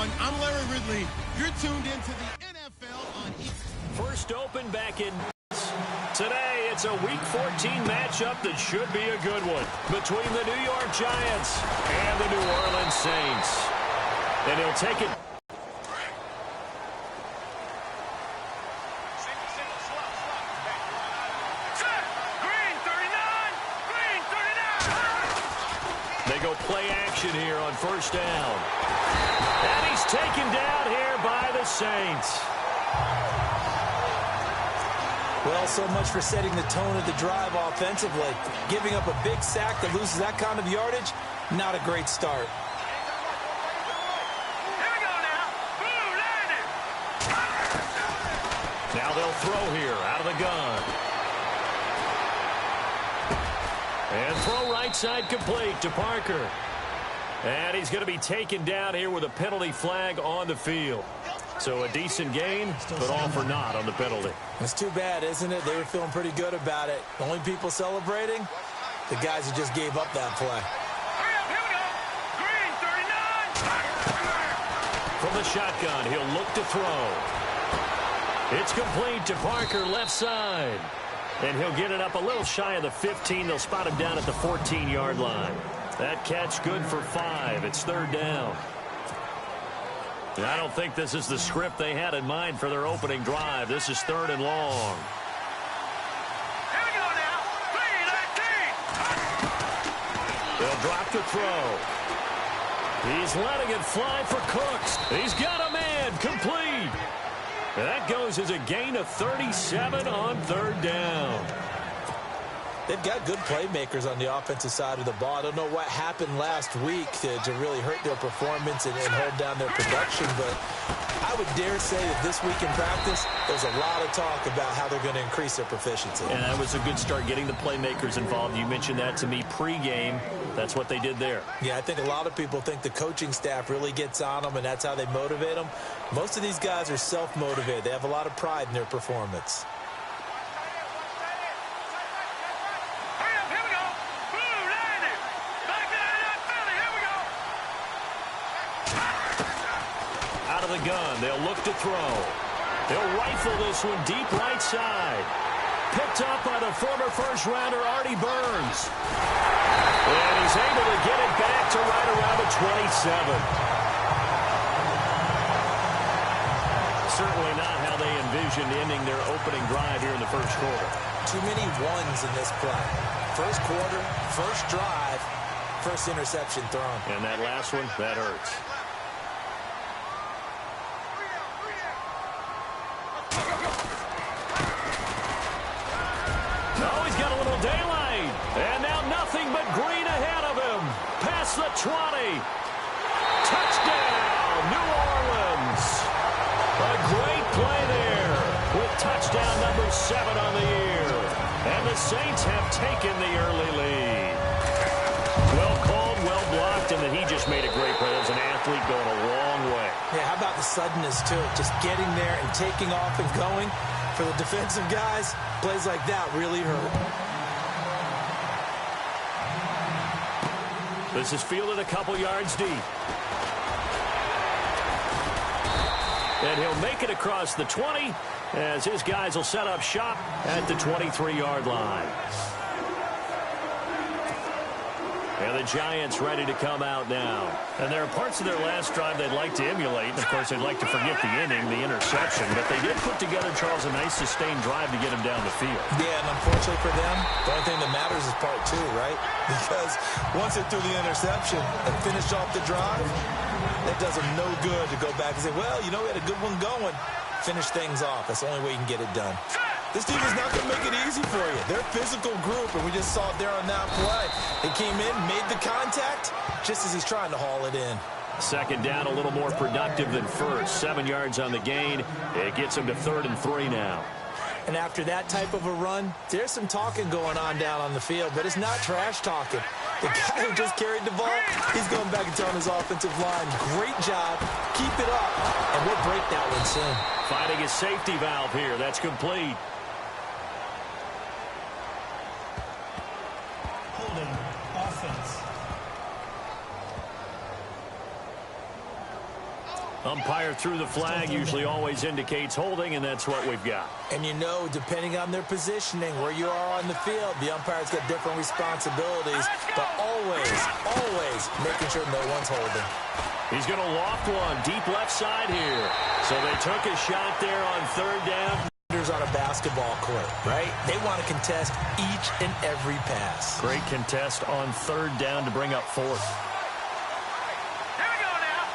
everyone. I'm Larry Ridley. You're tuned into the NFL on First open back in. Today, it's a Week 14 matchup that should be a good one between the New York Giants and the New Orleans Saints. And he'll take it. They go play action here on first down. And he's taken down here by the Saints. Well, so much for setting the tone of the drive offensively. Giving up a big sack that loses that kind of yardage, not a great start. Now they'll throw here out of the gun. And throw right side complete to Parker. And he's going to be taken down here with a penalty flag on the field. So a decent gain, but all for naught on the penalty. It's too bad, isn't it? They were feeling pretty good about it. The only people celebrating, the guys who just gave up that play. From the shotgun, he'll look to throw. It's complete to Parker, left side. And he'll get it up a little shy of the 15. They'll spot him down at the 14-yard line. That catch good for 5. It's third down. I don't think this is the script they had in mind for their opening drive. This is third and long. Here we go now. 3-19. They'll drop the throw. He's letting it fly for Cooks. He's got a man complete. And that goes as a gain of 37 on third down. They've got good playmakers on the offensive side of the ball. I don't know what happened last week to really hurt their performance and hold down their production, but I would dare say that this week in practice, there's a lot of talk about how they're going to increase their proficiency. And that was a good start getting the playmakers involved. You mentioned that to me pregame. That's what they did there. Yeah, I think a lot of people think the coaching staff really gets on them, and that's how they motivate them. Most of these guys are self-motivated. They have a lot of pride in their performance. The gun. They'll look to throw. They'll rifle this one deep right side. Picked up by the former first-rounder Artie Burns. And he's able to get it back to right around the 27. Certainly not how they envisioned ending their opening drive here in the first quarter. Too many ones in this play. First quarter, first drive, first interception thrown. And that last one, that hurts. Daylight, and now nothing but green ahead of him. Past the 20. Touchdown, New Orleans. A great play there with touchdown number 7 on the year. And the Saints have taken the early lead. Well called, well blocked, and then he just made a great play. As an athlete going a long way. Yeah, how about the suddenness, too? Just getting there and taking off and going. For the defensive guys, plays like that really hurt. This is fielded a couple yards deep. And he'll make it across the 20 as his guys will set up shop at the 23-yard line. And the Giants ready to come out now. And there are parts of their last drive they'd like to emulate. Of course, they'd like to forget the inning, the interception. But they did put together, Charles, a nice sustained drive to get him down the field. Yeah, and unfortunately for them, the only thing that matters is part 2, right? Because once they threw the interception and finished off the drive, that does them no good to go back and say, well, you know, we had a good one going. Finish things off. That's the only way you can get it done. This team is not going to make it easy for you. They're a physical group, and we just saw it there on that play. They came in, made the contact, just as he's trying to haul it in. Second down, a little more productive than first. 7 yards on the gain. It gets him to 3rd and 3 now. And after that type of a run, there's some talking going on down on the field, but it's not trash talking. The guy who just carried the ball, he's going back and telling his offensive line, great job, keep it up, and we'll break that one soon. Finding his safety valve here. That's complete. Holding offense. Umpire threw the flag, usually always indicates holding, and that's what we've got. And you know, depending on their positioning, where you are on the field, the umpire's got different responsibilities, but always making sure no one's holding. He's going to loft one deep left side here. So they took a shot there on third down. On a basketball court, right? They want to contest each and every pass. Great contest on third down to bring up fourth. Here we go now.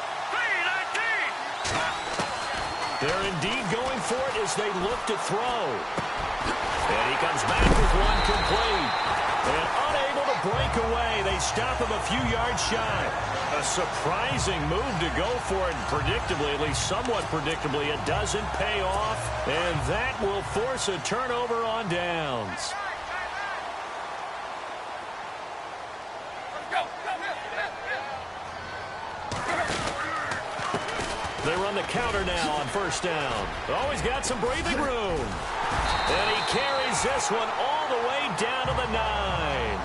3-19. They're indeed going for it as they look to throw. And he comes back with one complete. And unable to break away. They stop him a few yards shy. A surprising move to go for it. Predictably, at least somewhat predictably, it doesn't pay off. And that will force a turnover on downs. They run the counter now on first down. Always got some breathing room. And he carries this one all the way down to the 9.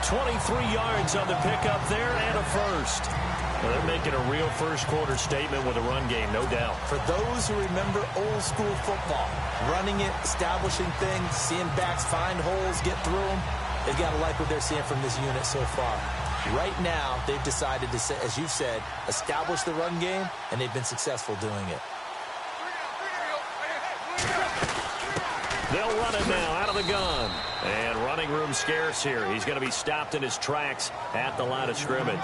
23 yards on the pickup there and a first. Well, they're making a real first-quarter statement with a run game, no doubt. For those who remember old-school football, running it, establishing things, seeing backs find holes, get through them, they've got to like what they're seeing from this unit so far. Right now, they've decided to, as you said, establish the run game, and they've been successful doing it. They'll run it now out of the gun. And running room scarce here. He's going to be stopped in his tracks at the line of scrimmage.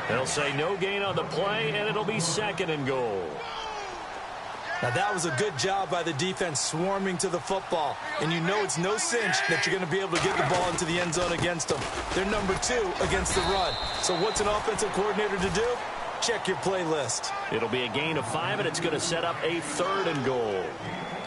They'll say no gain on the play, and it'll be 2nd and goal. Now, that was a good job by the defense swarming to the football. And you know it's no cinch that you're going to be able to get the ball into the end zone against them. They're number 2 against the run. So what's an offensive coordinator to do? Check your playlist. It'll be a gain of 5, and it's going to set up a 3rd and goal.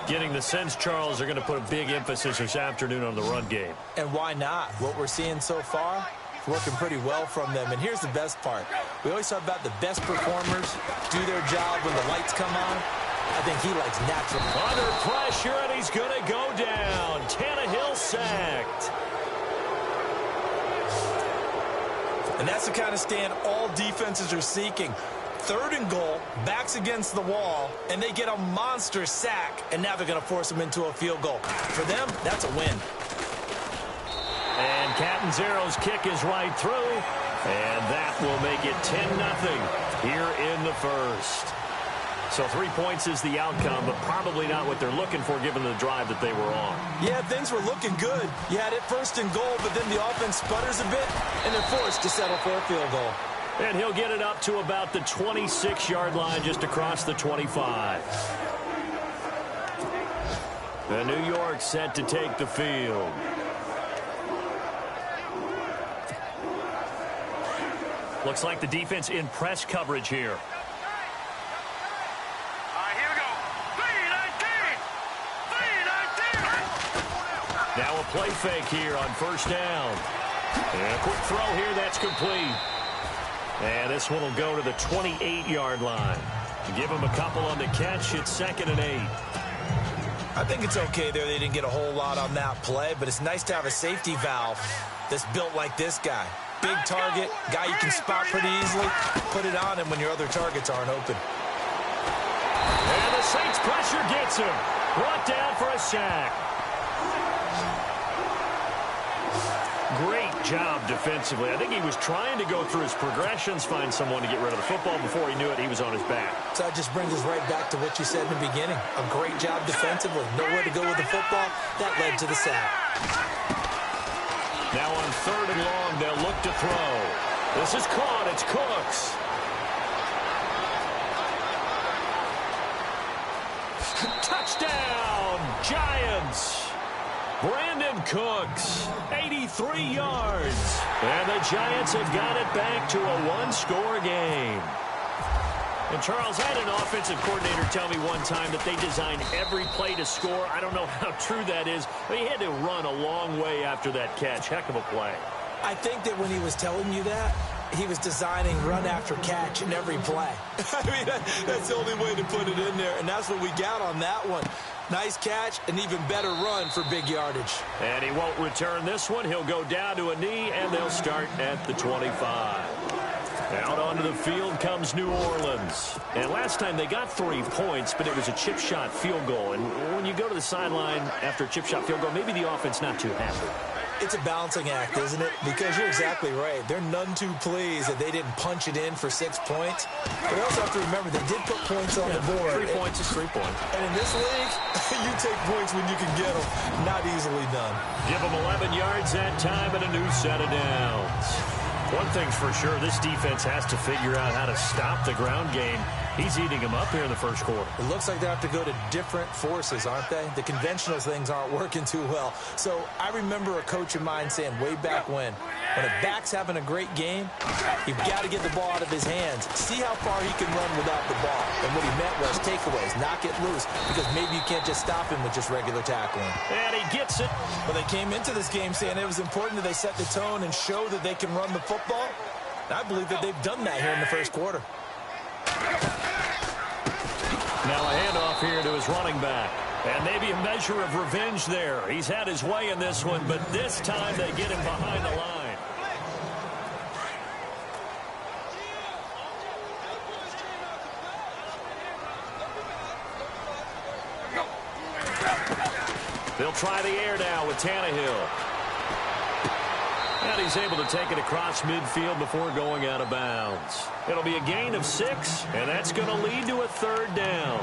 Getting the sense, Charles, are going to put a big emphasis this afternoon on the run game. And why not? What we're seeing so far, working pretty well from them. And here's the best part. We always talk about the best performers do their job when the lights come on. I think he likes natural. Under pressure, and he's going to go down. Tannehill sacked. And that's the kind of stand all defenses are seeking. 3rd and goal, backs against the wall, and they get a monster sack, and now they're going to force them into a field goal. For them, that's a win. And Catanzaro's kick is right through, and that will make it 10-0 here in the first. So 3 points is the outcome, but probably not what they're looking for given the drive that they were on. Yeah, things were looking good. You had it 1st and goal, but then the offense sputters a bit, and they're forced to settle for a field goal. And he'll get it up to about the 26-yard line just across the 25. The New York set to take the field. Looks like the defense in press coverage here. Here we go. 3-19. Now a play fake here on first down. And a quick throw here, that's complete. And this one will go to the 28-yard line. Give him a couple on the catch. It's 2nd and 8. I think it's okay there. They didn't get a whole lot on that play, but it's nice to have a safety valve that's built like this guy. Big target, guy you can spot pretty easily. Put it on him when your other targets aren't open. And the Saints pressure gets him. Brought down for a sack. Great job defensively. I think he was trying to go through his progressions, find someone to get rid of the football. Before he knew it, he was on his back. So that just brings us right back to what you said in the beginning. A great job defensively. Nowhere to go with the football. That led to the sack. Now on 3rd and long, they'll look to throw. This is caught. It's Cooks. Touchdown, Giants. Brandon Cooks, 83 yards. And the Giants have got it back to a 1-score game. And Charles, I had an offensive coordinator tell me one time that they designed every play to score. I don't know how true that is, but he had to run a long way after that catch. Heck of a play. I think that when he was telling you that, he was designing run after catch in every play. I mean, that's the only way to put it in there, and that's what we got on that one. Nice catch, an even better run for big yardage. And he won't return this one. He'll go down to a knee, and they'll start at the 25. Out onto the field comes New Orleans. And last time they got 3 points, but it was a chip shot field goal. And when you go to the sideline after a chip shot field goal, maybe the offense not too happy. It's a balancing act, isn't it? Because you're exactly right. They're none too pleased that they didn't punch it in for 6 points. But you also have to remember they did put points on the board. 3 points is 3 points. And in this league, you take points when you can get them. Not easily done. Give them 11 yards that time and a new set of downs. One thing's for sure, this defense has to figure out how to stop the ground game. He's eating them up here in the first quarter. It looks like they have to go to different forces, aren't they? The conventional things aren't working too well. So I remember a coach of mine saying way back when a back's having a great game, you've got to get the ball out of his hands. See how far he can run without the ball. And what he meant was takeaways, knock it loose, because maybe you can't just stop him with just regular tackling. And he gets it. Well, they came into this game saying it was important that they set the tone and show that they can run the football. And I believe that they've done that here in the first quarter. Now a handoff here to his running back. And maybe a measure of revenge there. He's had his way in this one, but this time they get him behind the line. They'll try the air now with Tannehill. And he's able to take it across midfield before going out of bounds. It'll be a gain of 6, and that's going to lead to a 3rd down.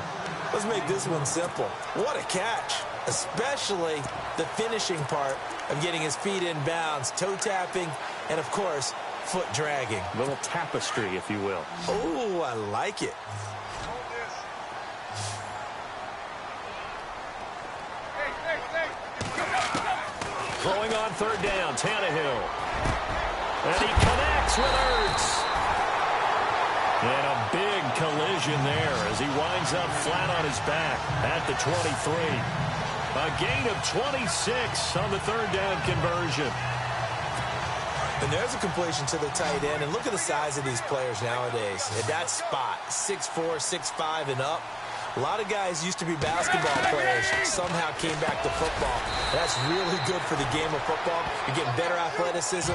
Let's make this one simple. What a catch, especially the finishing part of getting his feet in bounds, toe tapping, and, of course, foot dragging. A little tapestry, if you will. Oh, I like it. Throwing on 3rd down, Tannehill. And he connects with Ertz. And a big collision there as he winds up flat on his back at the 23. A gain of 26 on the 3rd down conversion. And there's a completion to the tight end. And look at the size of these players nowadays. At that spot, 6'4", 6'5", and up. A lot of guys used to be basketball players, somehow came back to football. That's really good for the game of football. You're getting better athleticism,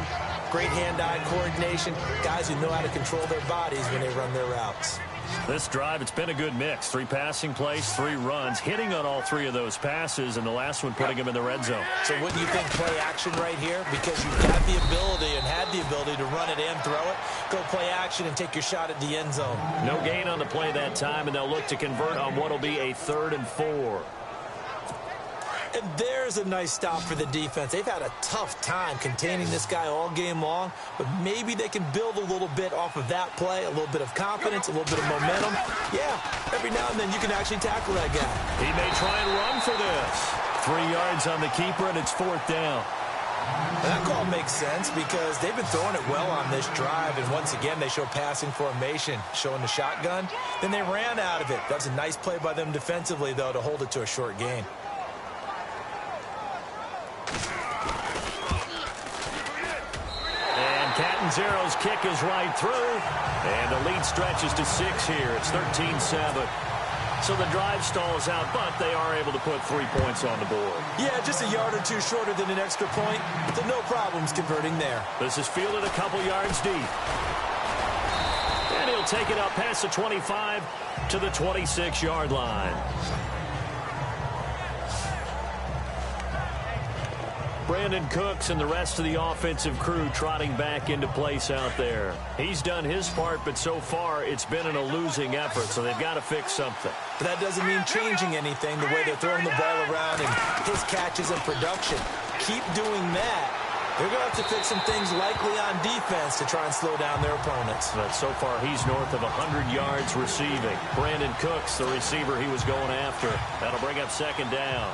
great hand-eye coordination, guys who know how to control their bodies when they run their routes. This drive, it's been a good mix. 3 passing plays, 3 runs, hitting on all 3 of those passes, and the last one putting him in the red zone. So wouldn't you think play action right here? Because you've got the ability and had the ability to run it and throw it. Go play action and take your shot at the end zone. No gain on the play that time, and they'll look to convert on what will be a 3rd and 4. And there's a nice stop for the defense. They've had a tough time containing this guy all game long, but maybe they can build a little bit off of that play, a little bit of confidence, a little bit of momentum. Yeah, every now and then you can actually tackle that guy. He may try and run for this. 3 yards on the keeper, and it's 4th down. That call makes sense because they've been throwing it well on this drive, and once again they show passing formation, showing the shotgun. Then they ran out of it. That's a nice play by them defensively, though, to hold it to a short gain. Catanzaro's kick is right through, and the lead stretches to 6 here. It's 13-7. So the drive stalls out, but they are able to put 3 points on the board. Yeah, just a yard or 2 shorter than an extra point, so no problems converting there. This is fielded a couple yards deep. And he'll take it up past the 25 to the 26-yard line. Brandon Cooks and the rest of the offensive crew trotting back into place out there. He's done his part, but so far it's been in a losing effort, so they've got to fix something. But that doesn't mean changing anything, the way they're throwing the ball around and his catches and production. Keep doing that. They're going to have to fix some things likely on defense to try and slow down their opponents. But so far he's north of 100 yards receiving. Brandon Cooks, the receiver he was going after. That'll bring up 2nd down.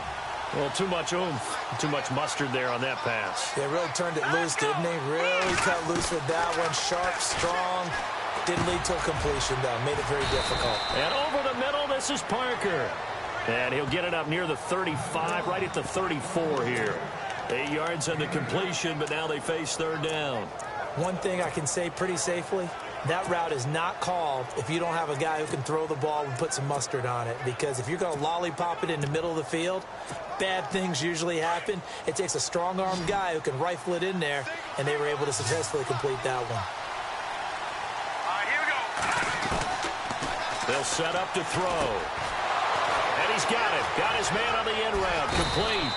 Well, too much oomph, too much mustard there on that pass. They really turned it loose, didn't they? Really cut loose with that one. Sharp, strong. Didn't lead to a completion, though. Made it very difficult. And over the middle, this is Parker. And he'll get it up near the 35, right at the 34 here. 8 yards on the completion, but now they face 3rd down. One thing I can say pretty safely, that route is not called if you don't have a guy who can throw the ball and put some mustard on it. Because if you're going to lollipop it in the middle of the field, bad things usually happen. It takes a strong-armed guy who can rifle it in there, and they were able to successfully complete that one. They'll set up to throw. And he's got it. Got his man on the end route. Complete.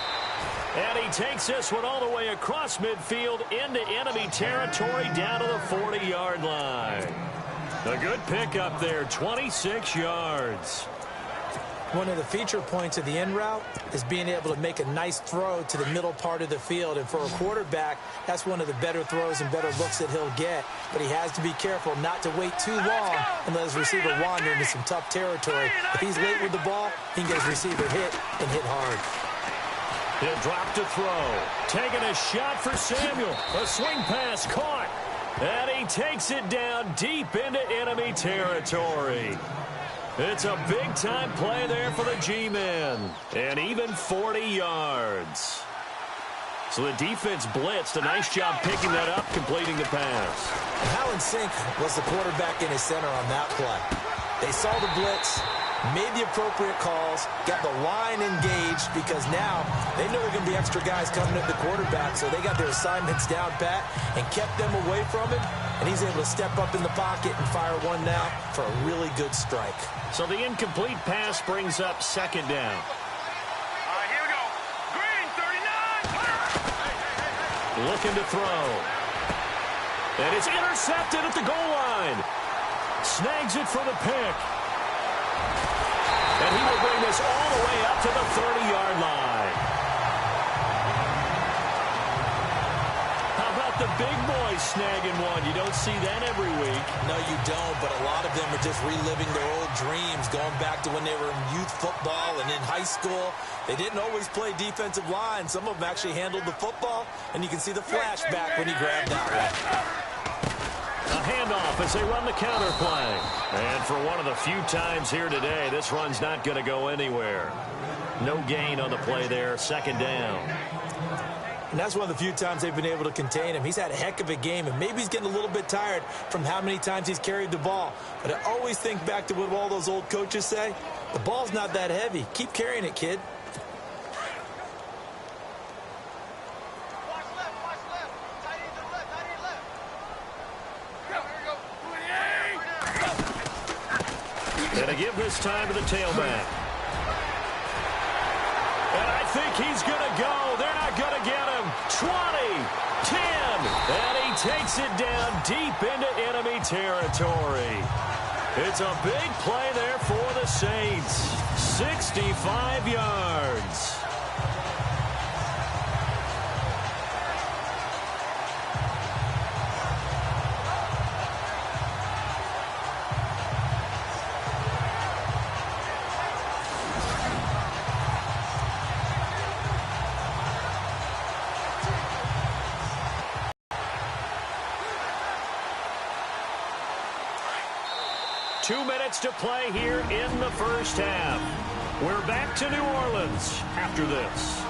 And he takes this one all the way across midfield into enemy territory down to the 40-yard line. A good pickup there, 26 yards. One of the feature points of the in route is being able to make a nice throw to the middle part of the field. And for a quarterback, that's one of the better throws and better looks that he'll get. But he has to be careful not to wait too long and let his receiver wander into some tough territory. If he's late with the ball, he can get his receiver hit and hit hard. He'll drop to throw. Taking a shot for Samuel. A swing pass caught. And he takes it down deep into enemy territory. It's a big-time play there for the G-men. And even 40 yards. So the defense blitzed. A nice job picking that up, completing the pass. And how in sync was the quarterback in his center on that play? They saw the blitz, made the appropriate calls, got the line engaged, because now they know there are going to be extra guys coming at the quarterback, so they got their assignments down pat and kept them away from him, and he's able to step up in the pocket and fire one now for a really good strike. So the incomplete pass brings up second down. All right, here we go. Green, 39. Looking to throw. And it's intercepted at the goal line. Snags it for the pick. And he will bring this all the way up to the 30-yard line. How about the big boys snagging one? You don't see that every week. No, you don't, but a lot of them are just reliving their old dreams, going back to when they were in youth football and in high school. They didn't always play defensive line. Some of them actually handled the football, and you can see the flashback when he grabbed that one. A handoff as they run the counter play. And for one of the few times here today, this run's not going to go anywhere. No gain on the play there, second down. And that's one of the few times they've been able to contain him. He's had a heck of a game, and maybe he's getting a little bit tired from how many times he's carried the ball. But I always think back to what all those old coaches say. The ball's not that heavy. Keep carrying it, kid. And to give this time to the tailback. And I think he's going to go. They're not going to get him. 20, 10, and he takes it down deep into enemy territory. It's a big play there for the Saints. 65 yards. Two minutes to play here in the first half. We're back to New Orleans after this.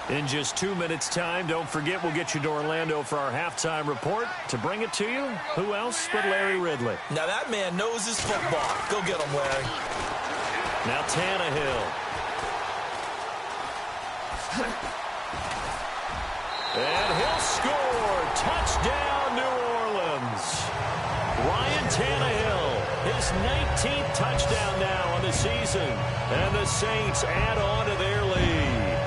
In just 2 minutes' time, don't forget we'll get you to Orlando for our halftime report. To bring it to you, who else but Larry Ridley? Now that man knows his football. Go get him, Larry. Now Tannehill. And he'll score. Touchdown, New Orleans. Ryan Tannehill, his 19th touchdown now on the season. And the Saints add on to their lead.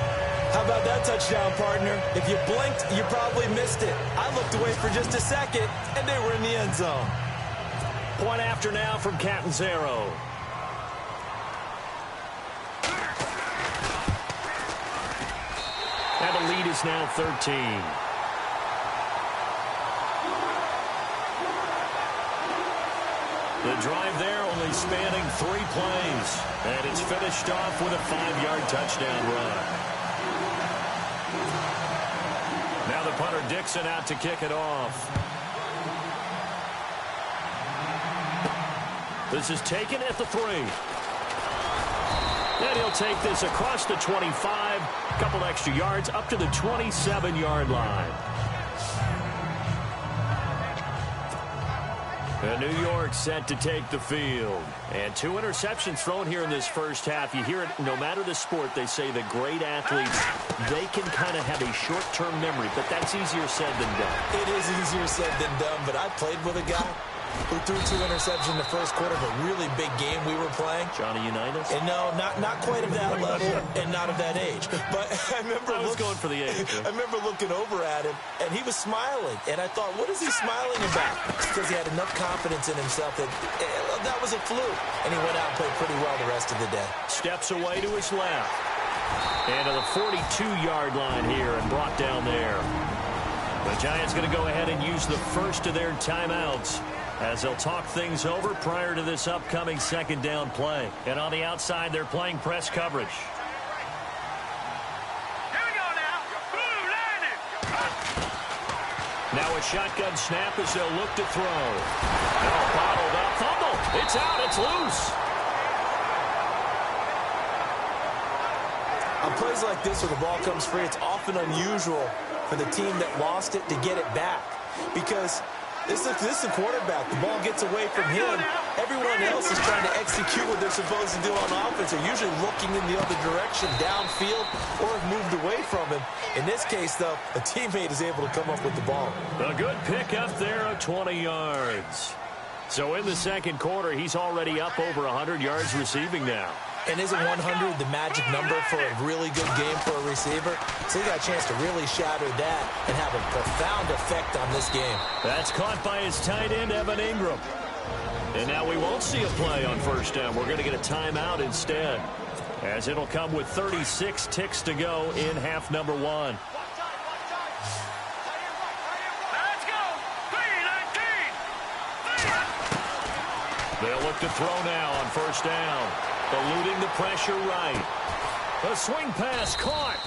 How about that touchdown, partner? If you blinked, you probably missed it. I looked away for just a second, and they were in the end zone. Point after now from Catanzaro. And the lead is now 13. The drive there only spanning 3 plays. And it's finished off with a 5-yard touchdown run. Now the punter Dixon out to kick it off. This is taken at the 3. And he'll take this across the 25, a couple extra yards up to the 27-yard line. And New York set to take the field. And 2 interceptions thrown here in this first half. You hear it, no matter the sport, they say the great athletes, they can kind of have a short-term memory, but that's easier said than done. It is easier said than done, but I played with a guy who threw 2 interceptions in the first quarter of a really big game we were playing. Johnny Unitas? And no, not quite of that level and not of that age. But I remember going for the age. I remember looking over at him, and he was smiling. And I thought, what is he smiling about? It's because he had enough confidence in himself that that was a fluke. And he went out and played pretty well the rest of the day. Steps away to his left. And to the 42-yard line here and brought down there. The Giants going to go ahead and use the first of their timeouts as they'll talk things over prior to this upcoming second down play. And on the outside, they're playing press coverage. Here we go now. Blue landed. Now a shotgun snap as they'll look to throw. Oh, bottled up. Fumble. It's out. It's loose. On plays like this where the ball comes free, it's often unusual for the team that lost it to get it back. Because this is a quarterback. The ball gets away from him. Everyone else is trying to execute what they're supposed to do on offense. They're usually looking in the other direction, downfield, or have moved away from him. In this case, though, a teammate is able to come up with the ball. A good pick up there of 20 yards. So in the second quarter, he's already up over 100 yards receiving now. And isn't 100 the magic number for a really good game for a receiver? So he got a chance to really shatter that and have a profound effect on this game. That's caught by his tight end, Evan Ingram. And now we won't see a play on first down. We're going to get a timeout instead, as it'll come with 36 ticks to go in half number 1. Let's go. 3-19. They'll look to throw now on first down. Eluding the pressure right. A swing pass caught.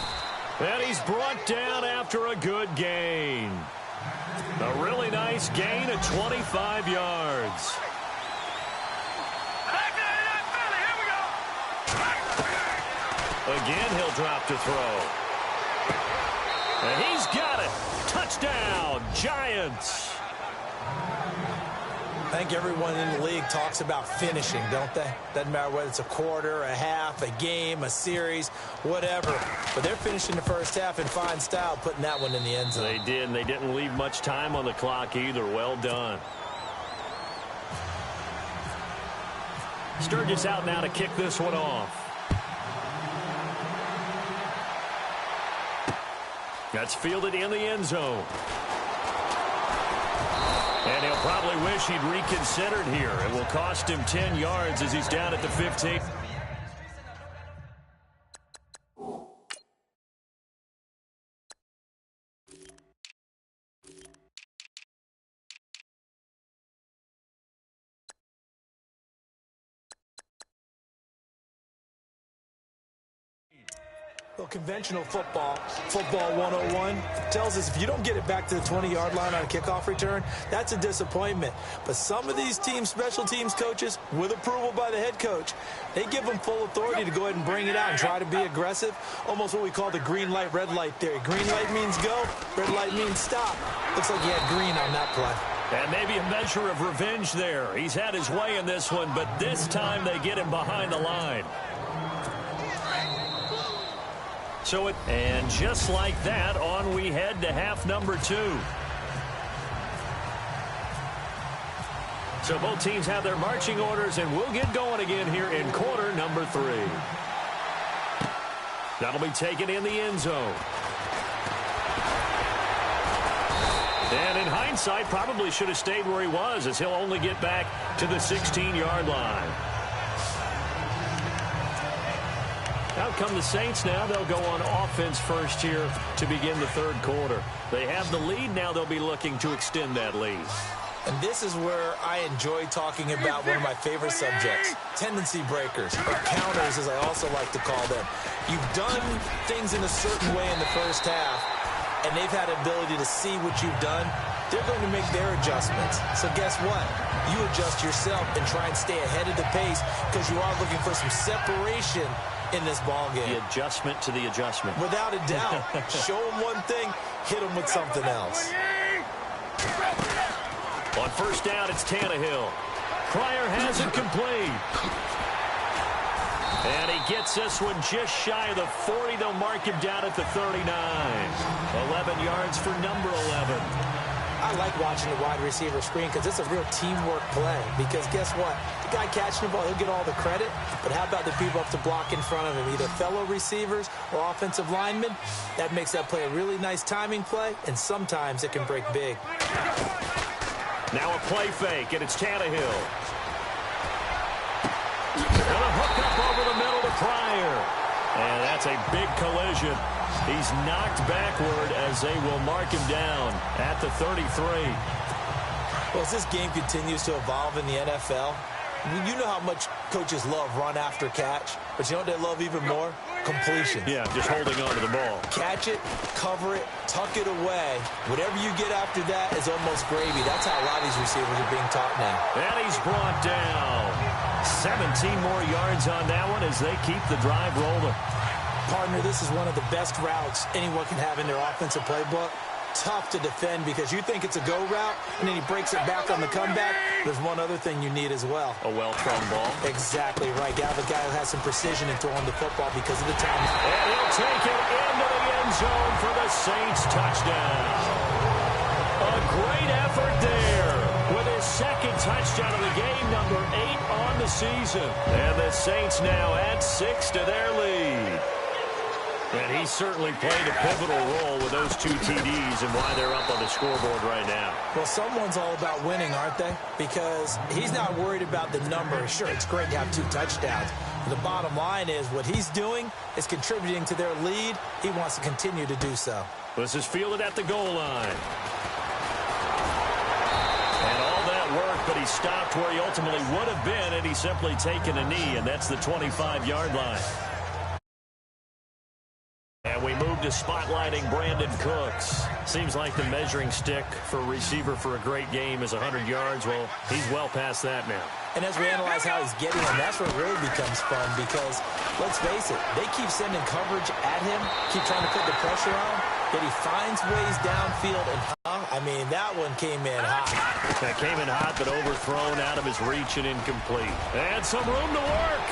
And he's brought down after a good gain. A really nice gain of 25 yards. Here we go. Again, he'll drop to throw. And he's got it. Touchdown, Giants. I think everyone in the league talks about finishing, don't they? Doesn't matter whether it's a quarter, a half, a game, a series, whatever. But they're finishing the first half in fine style, putting that one in the end zone. They did, and they didn't leave much time on the clock either. Well done. Sturgis out now to kick this one off. That's fielded in the end zone. And he'll probably wish he'd reconsidered here. It will cost him 10 yards as he's down at the 15. Well, conventional football 101, tells us if you don't get it back to the 20-yard line on a kickoff return, that's a disappointment. But some of these teams, special teams coaches, with approval by the head coach, they give them full authority to go ahead and bring it out and try to be aggressive. Almost what we call the green light, red light theory. Green light means go, red light means stop. Looks like he had green on that play. And maybe a measure of revenge there. He's had his way in this one, but this time they get him behind the line. And just like that, on we head to half number 2. So both teams have their marching orders, and we'll get going again here in quarter number 3. That'll be taken in the end zone. And in hindsight, probably should have stayed where he was, as he'll only get back to the 16-yard line. Out come the Saints now. They'll go on offense first here to begin the third quarter. They have the lead. Now they'll be looking to extend that lead. And this is where I enjoy talking about one of my favorite subjects, tendency breakers, or counters as I also like to call them. You've done things in a certain way in the first half, and they've had the ability to see what you've done. They're going to make their adjustments. So guess what? You adjust yourself and try and stay ahead of the pace because you are looking for some separation in this ball game. The adjustment to the adjustment. Without a doubt. Show them one thing, hit them with something else. On first down, it's Tannehill. Pryor has it complete. And he gets this one just shy of the 40. They'll mark him down at the 39. 11 yards for number 11. I like watching the wide receiver screen because it's a real teamwork play. Because guess what? The guy catching the ball, he'll get all the credit. But how about the people up to block in front of him, either fellow receivers or offensive linemen? That makes that play a really nice timing play, and sometimes it can break big. Now a play fake, and it's Tannehill. And a hook up over the middle to Pryor. And that's a big collision. He's knocked backward as they will mark him down at the 33. Well, as this game continues to evolve in the NFL, you know how much coaches love run after catch, but you know what they love even more? Completion. Yeah, just holding on to the ball. Catch it, cover it, tuck it away. Whatever you get after that is almost gravy. That's how a lot of these receivers are being taught now. And he's brought down. 17 more yards on that one as they keep the drive rolling. Partner, this is one of the best routes anyone can have in their offensive playbook. Tough to defend because you think it's a go route, and then he breaks it back on the comeback. There's one other thing you need as well. A well-thrown ball. Exactly right. You have a guy who has some precision in throwing the football because of the timing. And he'll take it into the end zone for the Saints touchdown. A great effort there with his second touchdown of the game, number 8 on the season. And the Saints now add 6 to their lead. And he certainly played a pivotal role with those 2 TDs and why they're up on the scoreboard right now. Well, someone's all about winning, aren't they? Because he's not worried about the number. Sure, it's great to have 2 touchdowns. But the bottom line is what he's doing is contributing to their lead. He wants to continue to do so. This is fielded at the goal line. And all that work, but he stopped where he ultimately would have been, and he's simply taken a knee, and that's the 25-yard line. And we move to spotlighting Brandon Cooks. Seems like the measuring stick for a receiver for a great game is 100 yards. Well, he's well past that now. And as we analyze how he's getting them, that's where it really becomes fun because, let's face it, they keep sending coverage at him, keep trying to put the pressure on, yet he finds ways downfield and I mean, that one came in hot. That came in hot, but overthrown out of his reach and incomplete. And some room to work.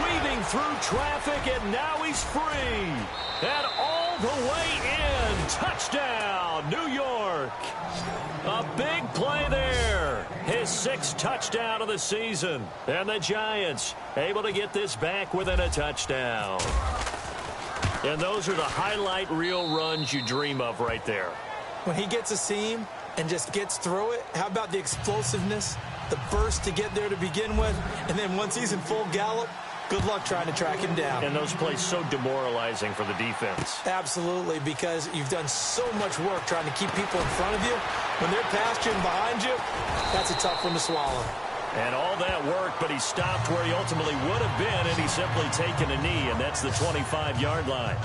Weaving through traffic, and now he's free. And all the way in. Touchdown, New York. A big play there. His 6th touchdown of the season. And the Giants able to get this back within a touchdown. And those are the highlight reel runs you dream of right there. When he gets a seam and just gets through it, how about the explosiveness, the burst to get there to begin with, and then once he's in full gallop, good luck trying to track him down. And those plays so demoralizing for the defense. Absolutely, because you've done so much work trying to keep people in front of you. When they're past you and behind you, that's a tough one to swallow. And all that work, but he stopped where he ultimately would have been, and he's simply taken a knee, and that's the 25-yard line.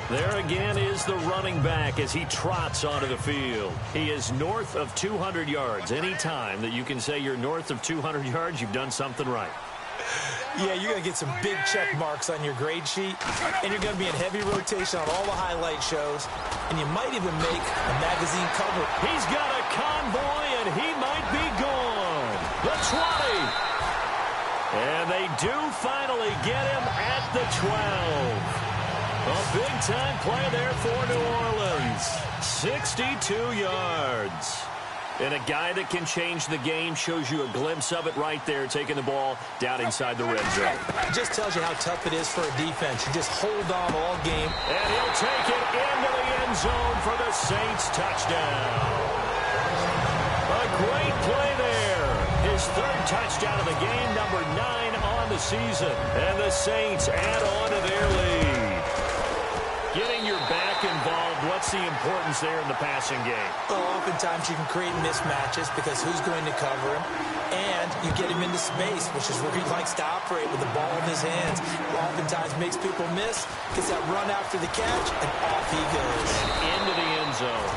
There again is the running back as he trots onto the field. He is north of 200 yards. Any time that you can say you're north of 200 yards, you've done something right. Yeah, you're going to get some big check marks on your grade sheet, and you're going to be in heavy rotation on all the highlight shows, and you might even make a magazine cover. He's got a convoy, and he might be gone. The 20. And they do finally get him at the 12. A big-time play there for New Orleans. 62 yards. And a guy that can change the game shows you a glimpse of it right there, taking the ball down inside the red zone. It just tells you how tough it is for a defense. You just hold on all game. And he'll take it into the end zone for the Saints touchdown. A great play there. His 3rd touchdown of the game, number 9 on the season. And the Saints add on to their lead. Getting your back involved, what's the importance there in the passing game? Well, oftentimes you can create mismatches because who's going to cover him? And you get him into space, which is where he likes to operate with the ball in his hands. Oftentimes makes people miss, gets that run after the catch, and off he goes. And into the end zone.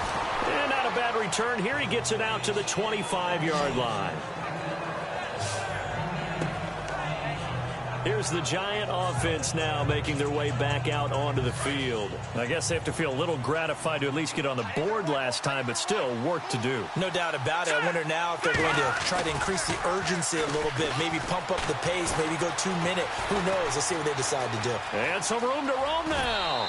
And not a bad return here. He gets it out to the 25-yard line. Here's the Giant offense now making their way back out onto the field. I guess they have to feel a little gratified to at least get on the board last time, but still work to do. No doubt about it. I wonder now if they're going to try to increase the urgency a little bit, maybe pump up the pace, maybe go 2 minute. Who knows? Let's see what they decide to do. And some room to roam now.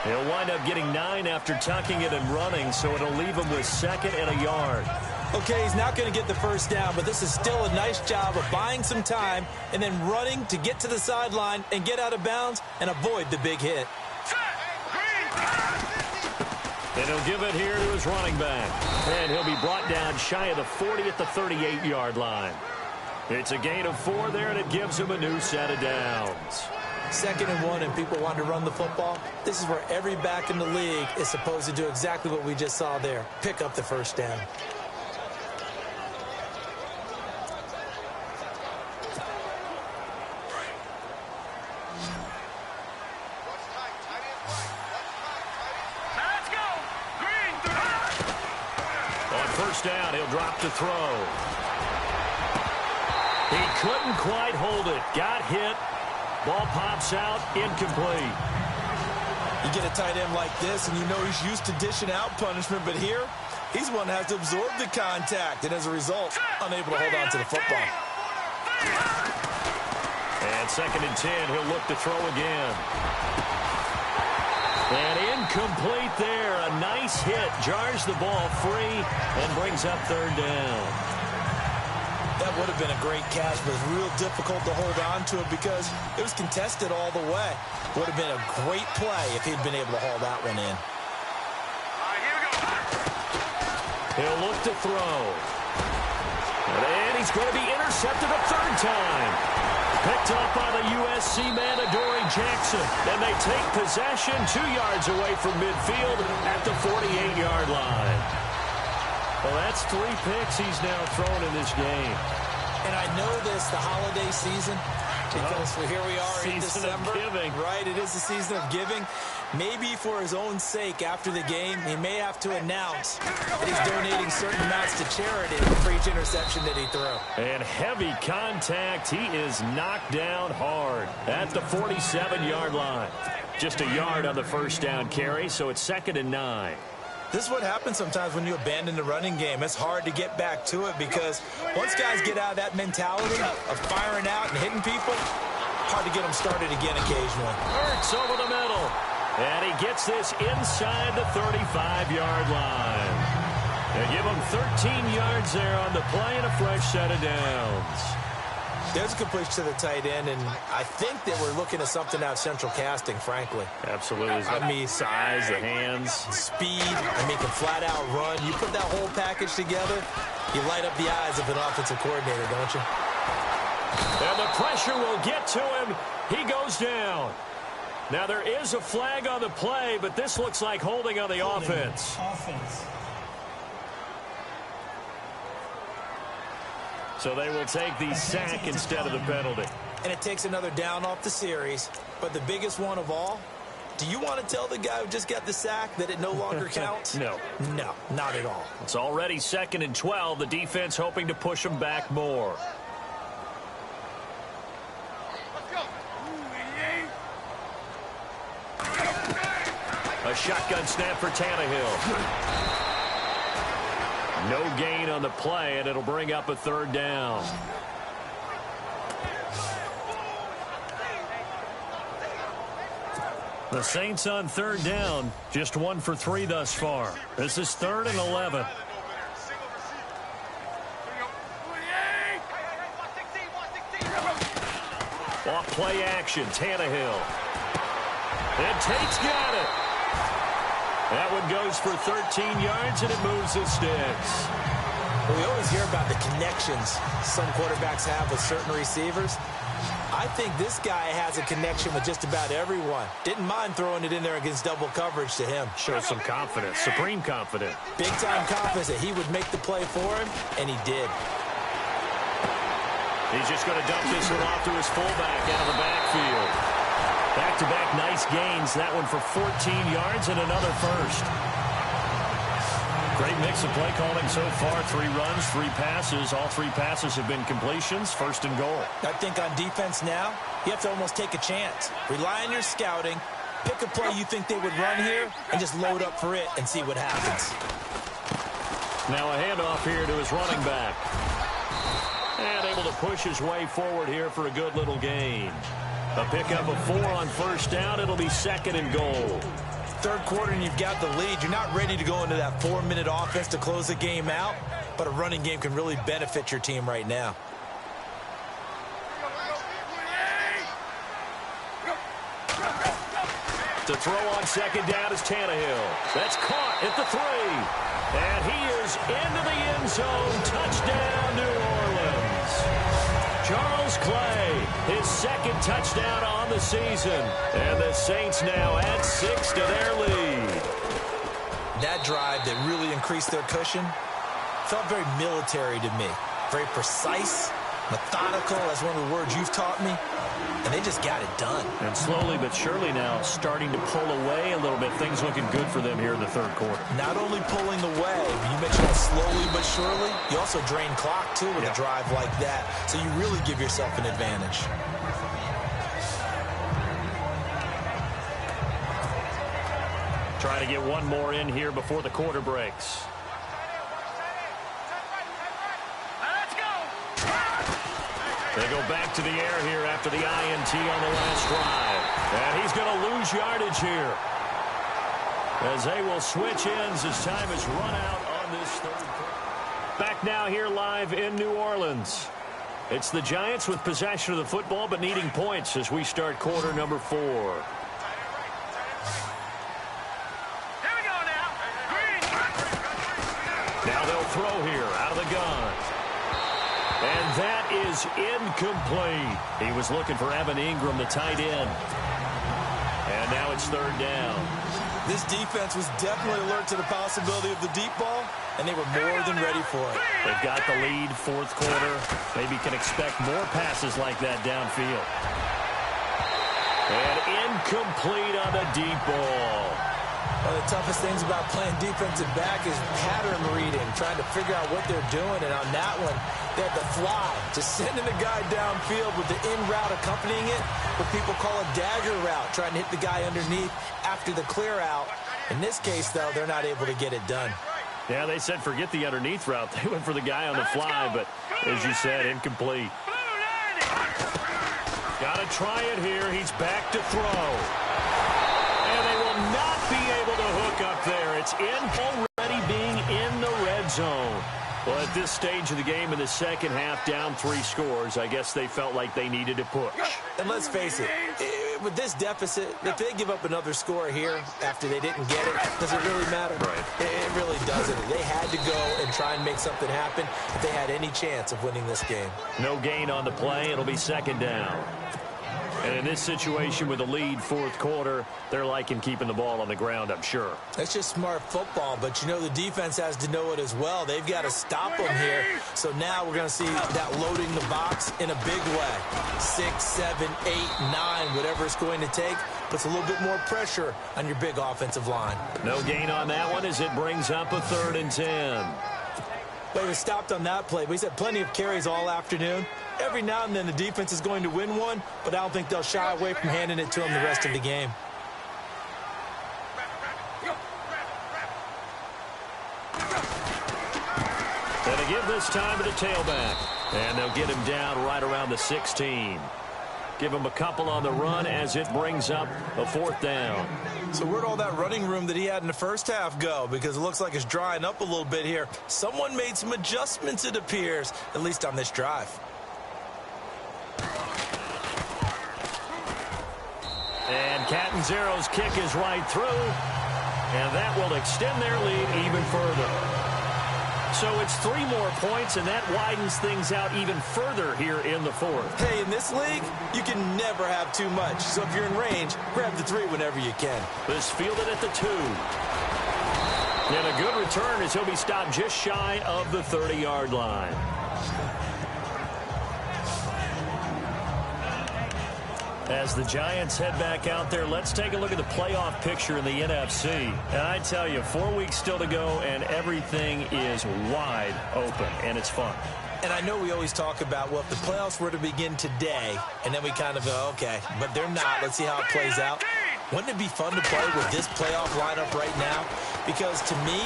He'll wind up getting 9 after tucking it and running, so it'll leave him with 2nd and a yard. Okay, he's not going to get the first down, but this is still a nice job of buying some time and then running to get to the sideline and get out of bounds and avoid the big hit. And he'll give it here to his running back. And he'll be brought down shy of the 40 at the 38-yard line. It's a gain of 4 there, and it gives him a new set of downs. 2nd and 1, and people want to run the football. This is where every back in the league is supposed to do exactly what we just saw there. Pick up the first down. Down, he'll drop to throw. He couldn't quite hold it. Got hit. Ball pops out, incomplete. You get a tight end like this, and you know he's used to dishing out punishment, but here, he's one that has to absorb the contact, and as a result, unable to hold on to the football. And 2nd and 10, he'll look to throw again. And incomplete there. A nice hit. Jars the ball free and brings up 3rd down. That would have been a great catch, but it's real difficult to hold on to it because it was contested all the way. Would have been a great play if he'd been able to haul that one in. He'll look to throw. And he's going to be intercepted a 3rd time. Picked up by the USC man, Adoree Jackson. And they take possession 2 yards away from midfield at the 48-yard line. Well, that's 3 picks he's now thrown in this game. And I know this, the holiday season, because here we are in December. Season of giving. Right, it is the season of giving. Maybe for his own sake after the game, he may have to announce that he's donating certain amounts to charity for each interception that he threw. And heavy contact. He is knocked down hard at the 47-yard line. Just a yard on the first down carry, so it's 2nd and 9. This is what happens sometimes when you abandon the running game. It's hard to get back to it because once guys get out of that mentality of firing out and hitting people, hard to get them started again occasionally. Hurts over the middle. And he gets this inside the 35-yard line. They give him 13 yards there on the play and a fresh set of downs. There's a completion to the tight end, and I think that we're looking at something out of Central Casting, frankly. Absolutely. I mean, size, the hands. Speed, I mean, can flat out run. You put that whole package together, you light up the eyes of an offensive coordinator, don't you? And the pressure will get to him. He goes down. Now, there is a flag on the play, but this looks like holding on the offense. So they will take the sack instead of the penalty. And it takes another down off the series. But the biggest one of all, do you want to tell the guy who just got the sack that it no longer counts? No. No, not at all. It's already 2nd and 12. The defense hoping to push them back more. A shotgun snap for Tannehill. No gain on the play, and it'll bring up a 3rd down. The Saints on 3rd down, just 1 for 3 thus far. This is 3rd and 11. Off play action, Tannehill. And Tate's got it. That one goes for 13 yards, and it moves the sticks. Well, we always hear about the connections some quarterbacks have with certain receivers. I think this guy has a connection with just about everyone. Didn't mind throwing it in there against double coverage to him. Shows some confidence, supreme confidence. Big-time confidence that he would make the play for him, and he did. He's just going to dump this one off to his fullback out of the backfield. Back-to-back nice gains. That one for 14 yards and another first. Great mix of play calling so far. 3 runs, 3 passes. All 3 passes have been completions. First and goal. I think on defense now, you have to almost take a chance. Rely on your scouting. Pick a play you think they would run here and just load up for it and see what happens. Now a handoff here to his running back. And able to push his way forward here for a good little gain. A pickup of 4 on first down. It'll be second and goal. Third quarter and you've got the lead. You're not ready to go into that 4-minute offense to close the game out, but a running game can really benefit your team right now. To throw on second down is Tannehill. That's caught at the 3. And he is into the end zone. Touchdown, New Orleans. Charles Clay, his second touchdown on the season. And the Saints now add 6 to their lead. That drive that really increased their cushion felt very military to me. Very precise, methodical, that's one of the words you've taught me. And they just got it done. And slowly but surely now starting to pull away a little bit. Things looking good for them here in the third quarter. Not only pulling away, you mentioned that slowly but surely, you also drain clock too with a drive like that. So you really give yourself an advantage. Trying to get one more in here before the quarter breaks. They go back to the air here after the INT on the last drive. And he's going to lose yardage here, as they will switch ends as time has run out on this third quarter. Back now here live in New Orleans. It's the Giants with possession of the football but needing points as we start quarter number 4. Here we go now. Green. Now they'll throw here out of the gun. And that is incomplete. He was looking for Evan Ingram, the tight end. And now it's third down. This defense was definitely alert to the possibility of the deep ball, and they were more than ready for it. They've got the lead, fourth quarter. Maybe can expect more passes like that downfield. And incomplete on the deep ball. One of the toughest things about playing defensive back is pattern reading, trying to figure out what they're doing. And on that one, they had to fly, just sending the guy downfield with the in route accompanying it, what people call a dagger route, trying to hit the guy underneath after the clear out. In this case, though, they're not able to get it done. Yeah, they said forget the underneath route. They went for the guy on the fly, but as you said, incomplete. Got to try it here. He's back to throw. And they will not be able to hook up there. It's in already being in the red zone. Well, at this stage of the game in the second half, down 3 scores, I guess they felt like they needed to push. And let's face it, with this deficit, if they give up another score here after they didn't get it, does it really matter? Right. It really doesn't. They had to go and try and make something happen if they had any chance of winning this game. No gain on the play. It'll be second down. And in this situation with the lead fourth quarter, they're liking keeping the ball on the ground, I'm sure. That's just smart football, but you know the defense has to know it as well. They've got to stop them here. So now we're going to see that loading the box in a big way. 6, 7, 8, 9, whatever it's going to take, puts a little bit more pressure on your big offensive line. No gain on that one as it brings up a 3rd and 10. But he was stopped on that play. But he's had plenty of carries all afternoon. Every now and then the defense is going to win one, but I don't think they'll shy away from handing it to him the rest of the game. And they give this time to the tailback. And they'll get him down right around the 16. Give him a couple on the run as it brings up a 4th down. So where'd all that running room that he had in the first half go? Because it looks like it's drying up a little bit here. Someone made some adjustments, it appears, at least on this drive. And Catanzaro's kick is right through. And that will extend their lead even further. So it's 3 more points, and that widens things out even further here in the 4th. Hey, in this league, you can never have too much. So if you're in range, grab the 3 whenever you can. This fielded at the 2. And a good return as he'll be stopped just shy of the 30-yard line. As the Giants head back out there, let's take a look at the playoff picture in the NFC. And I tell you, 4 weeks still to go, and everything is wide open, and it's fun. And I know we always talk about, well, if the playoffs were to begin today, and then we kind of go, okay, but they're not. Let's see how it plays out. Wouldn't it be fun to play with this playoff lineup right now? Because to me,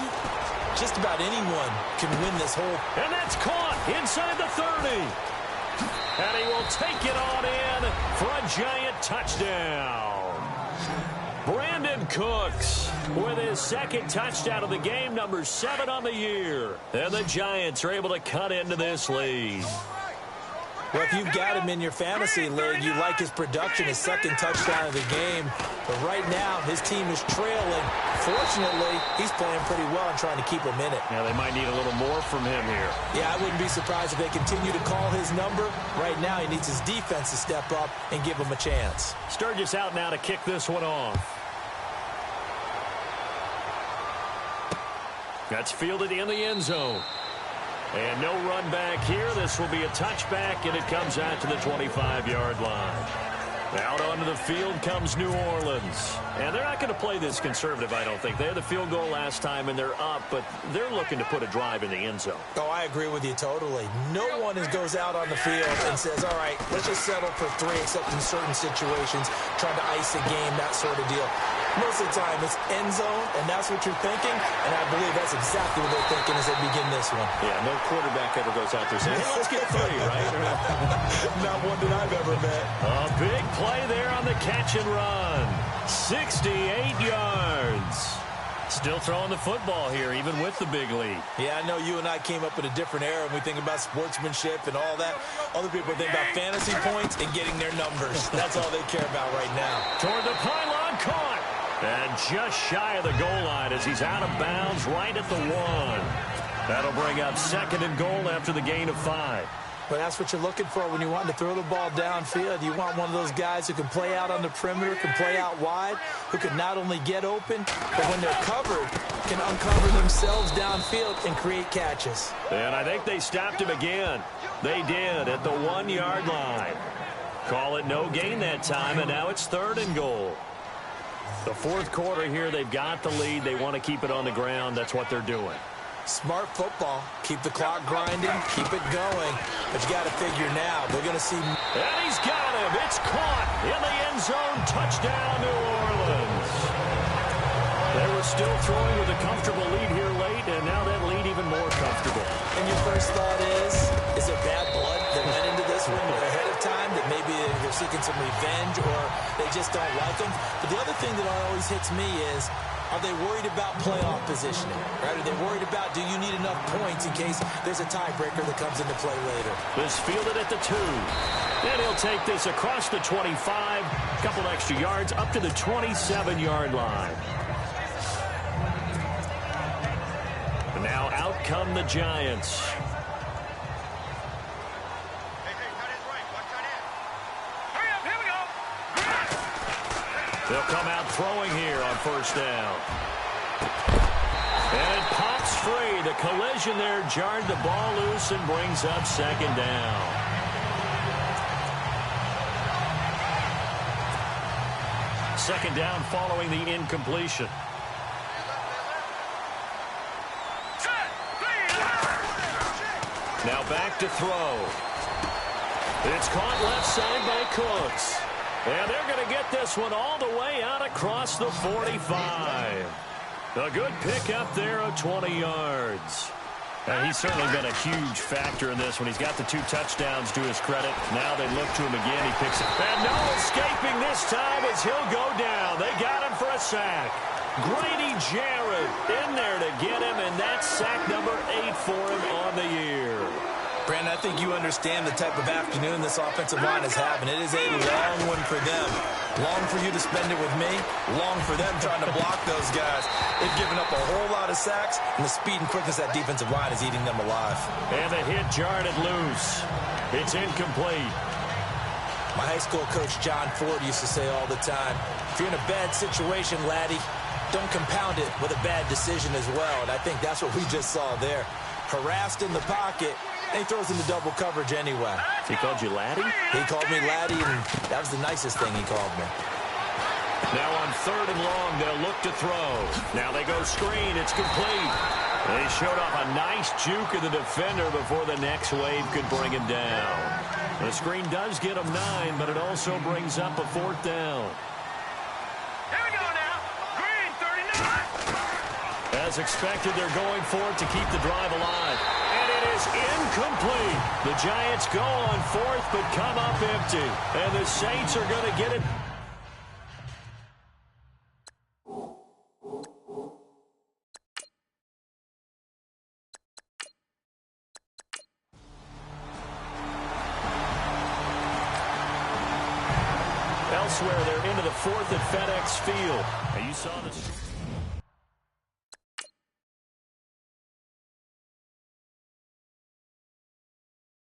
just about anyone can win this whole. And that's caught inside the 30. And he will take it on in for a Giant touchdown. Brandon Cooks with his second touchdown of the game, number 7 on the year. And the Giants are able to cut into this lead. Well, if you've got him in your fantasy league, you like his production, his second touchdown of the game. But right now, his team is trailing. Fortunately, he's playing pretty well and trying to keep him in it. Now, they might need a little more from him here. Yeah, I wouldn't be surprised if they continue to call his number. Right now, he needs his defense to step up and give him a chance. Sturgis out now to kick this one off. That's fielded in the end zone. And no run back here. This will be a touchback, and it comes out to the 25-yard line. Out onto the field comes New Orleans. And they're not going to play this conservative, I don't think. They had the field goal last time, and they're up, but they're looking to put a drive in the end zone. Oh, I agree with you totally. No one goes out on the field and says, all right, let's just settle for 3, except in certain situations, trying to ice a game, that sort of deal. Most of the time, it's end zone, and that's what you're thinking, and I believe that's exactly what they're thinking as they begin this one. Yeah, no quarterback ever goes out there saying, hey, let's get 3, right? Not one that I've ever met. A big play there on the catch and run. 68 yards. Still throwing the football here, even with the big lead. Yeah, I know you and I came up in a different era when we think about sportsmanship and all that. Other people think about fantasy points and getting their numbers. That's all they care about right now. Toward the pylon, caught. And just shy of the goal line as he's out of bounds right at the 1. That'll bring up 2nd and goal after the gain of 5. But that's what you're looking for when you want to throw the ball downfield. You want one of those guys who can play out on the perimeter, can play out wide, who can not only get open, but when they're covered, can uncover themselves downfield and create catches. And I think they stopped him again. They did at the 1-yard line. Call it no gain that time, and now it's 3rd and goal. The 4th quarter here, they've got the lead. They want to keep it on the ground. That's what they're doing. Smart football. Keep the clock grinding. Keep it going. But you got to figure now, they're going to see. And he's got him. It's caught in the end zone. Touchdown, New Orleans. They were still throwing with a comfortable lead here late, and now that lead even more comfortable. And your first thought is there bad blood that went into this one ahead of time, that maybe they're seeking some revenge or they just don't like them? But the other thing that always hits me is, are they worried about playoff positioning? Right? Are they worried about, do you need enough points in case there's a tiebreaker that comes into play later? This fielded at the 2. And he'll take this across the 25, a couple extra yards, up to the 27-yard line. And now out come the Giants. They'll come out throwing here on 1st down. And it pops free. The collision there jarred the ball loose and brings up 2nd down. Second down following the incompletion. Now back to throw. It's caught left side by Cooks. And they're going to get this one all the way out across the 45. A good pickup there of 20 yards. And he's certainly been a huge factor in this when he's got the 2 touchdowns to his credit. Now they look to him again. He picks it. And no escaping this time as he'll go down. They got him for a sack. Grady Jarrett in there to get him, and that's sack number 8 for him on the year. Brandon, I think you understand the type of afternoon this offensive line is having. It is a long one for them. Long for you to spend it with me. Long for them trying to block those guys. They've given up a whole lot of sacks, and the speed and quickness of that defensive line is eating them alive. And the hit jarred it loose. It's incomplete. My high school coach, John Ford, used to say all the time, if you're in a bad situation, laddie, don't compound it with a bad decision as well. And I think that's what we just saw there. Harassed in the pocket, And he throws into double coverage anyway. He called you laddie? He called me laddie, and that was the nicest thing he called me. Now on 3rd and long, they'll look to throw. Now they go screen. It's complete. They showed off a nice juke of the defender before the next wave could bring him down. The screen does get him 9, but it also brings up a 4th down. Here we go now. Green, 39. As expected, they're going for it to keep the drive alive. And it is incomplete. The Giants go on 4th, but come up empty. And the Saints are going to get it. Elsewhere, they're into the 4th at FedEx Field. And you saw the